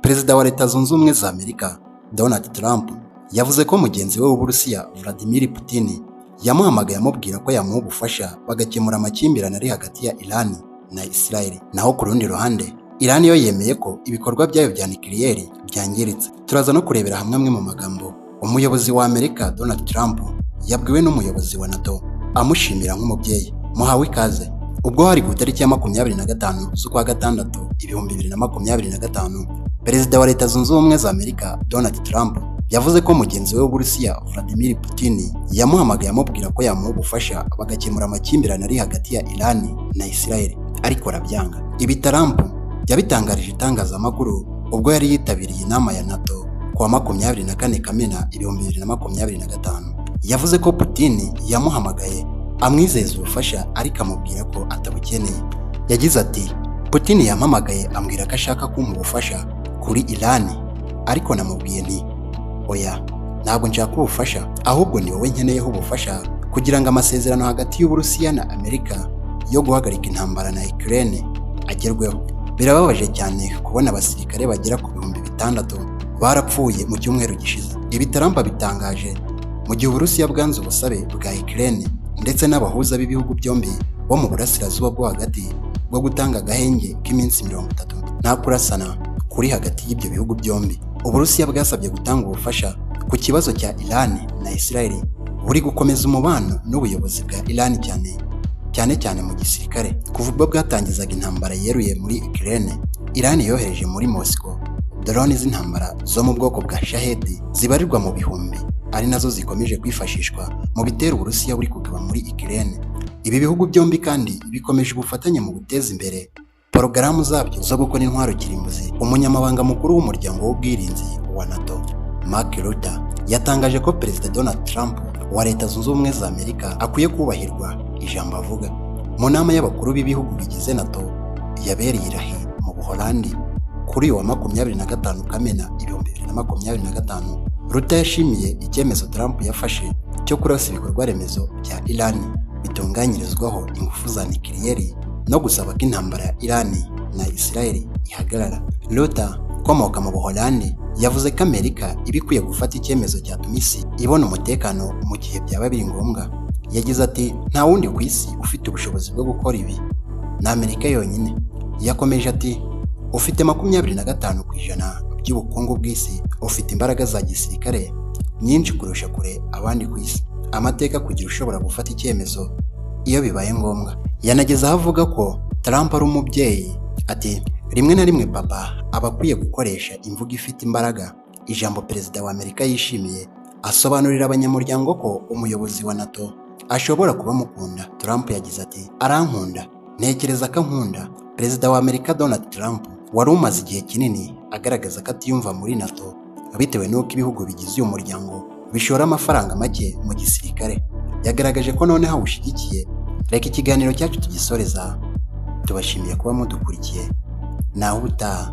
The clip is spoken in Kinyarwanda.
Perezida wa Leta Zunze Ubumwe za Amerika Donald Trump yavuze ko mugenzi we w'Uburusiya Vladimir Putin yamuhamagaye amubwira ko yamuha ubufasha bagakemura amakimbirane ari hagati ya Iran na Israel. Naho ku rundi ruhande Iran yo yemeye ko ibikorwa byayo bya nucleaire byangiritse. Turaza no kurebera hamwe amwe mu magambo umuyobozi wa Amerika Donald Trump yabwiwe n'umuyobozi wa NATO amushimira nk'umubyeyi. Muhawe ikaze. Ubwo hari ku itariki ya 25 z'ukwa gatandatu 2025, Perezida wa Leta Zunze Ubumwe za Amerika Donald Trump yavuze ko mugenzi we w'Uburusiya Vladimir Putin yamuhamagaye amubwira ko yamuha ubufasha bagakemura amakimbirane ari hagati ya Iran na Israel, ariko arabyanga. Ibi Trump yabitangarije itangazamakuru ubwo yari yitabiriye inama ya NATO kuwa 24 Kamena 2025. Yavuze ko Putin yamuhamagaye amwizeza ubufasha ariko amubwira ko atabukeneye. Yagize ati, Putin yampamagaye ambwira ko ashaka kumpa ubufasha kuri Iran, ariko namubwiye nti oya, ntabwo nshaka ubufasha, ahubwo ni wowe nkeneyeho ubufasha kugira ngo amasezerano hagati y'Uburusiya na Amerika yo guhagarika intambara na Ukraine agerweho. Birababaje cyane kubona abasirikare bagera ku 6,000 barapfuye mu cyumweru gishize. Ibi Trump bitangaje mu gihe Uburusiya bwanze ubusabe bwa Ukraine ndetse n'abahuza b'ibihugu byombi bo mu burasirazuba bwo hagati bwo gutanga agahenge k'iminsi 30 nta kurasana kuri hagati y'ibyo bihugu byombi. Uburusiya bwasabye gutanga ubufasha ku kibazo cya Iran na Israel buri gukomeza umubano n'ubuyobozi bwa Iran cyane mu gisirikare. Kuva ubwo bwatangizaga intambara yeruye muri Ukraine, Iran yohereje muri Moscow drone z'intambara zo mu bwoko bwa Shahed zibarirwa mu bihumbi, ari nazo zikomeje kwifashishwa mu bitero Uburusiya buri kugaba muri Ukraine. Ibi bihugu byombi kandi bikomeje ubufatanye mu guteza imbere porogaramu zabyo zo gukora intwaro kirimbuzi. Umunyamabanga mukuru w'umuryango w'ubwirinzi wa NATO Mark Rutte yatangaje ko Perezida Donald Trump wa Leta Zunze Ubumwe za Amerika akwiye kubahirwa ijambo avuga. Mu nama y'abakuru b'ibihugu bigize NATO yabereye irahi mu Buholandi kuri wa 25 Kamena 2025, Rutte yashimiye icyemezo Trump yafashe cyo kurasa ibikorwa remezo bya Iran bitunganyirizwaho ingufu za nucleaire no gusaba ko intambara ya Iran na Israel ihagarara. Rutte ukomoka mu Buholandi yavuze ko Amerika ibikwiye gufata icyemezo cyatuma isi ibona umutekano mu gihe byaba biri ngombwa. Yagize ati, nta wundi ku isi ufite ubushobozi bwo gukora ibi, na Amerika yonyine. Yakomeje ati, ufite 25% by'ubukungu bw'isi, ufite imbaraga za gisirikare nyinshi kurusha kure abandi ku isi, amateka kugira ushobora gufata icyemezo iyo bibaye ngombwa. Yanageze aho avuga ko Trump ari umubyeyi. Ati, rimwe na rimwe papa aba akwiye gukoresha imvugo ifite imbaraga. Ijambo Perezida wa Amerika yishimiye asobanurira abanyamuryango ko umuyobozi wa NATO ashobora kuba mukunda. Trump yagize ati, arankunda, ntekereza ko ankunda. Perezida wa Amerika Donald Trump wari umaze igihe kinini agaragaza ko atiyumva muri NATO bitewe n'uko ibihugu bigize uyu muryango bishora amafaranga make mu gisirikare. Yagaragaje ko noneho awushyigikiye. Reka ikiganiro cyacu tugisoreza. Tubashimiye kuba mudukurikiye. Naho ubutaha.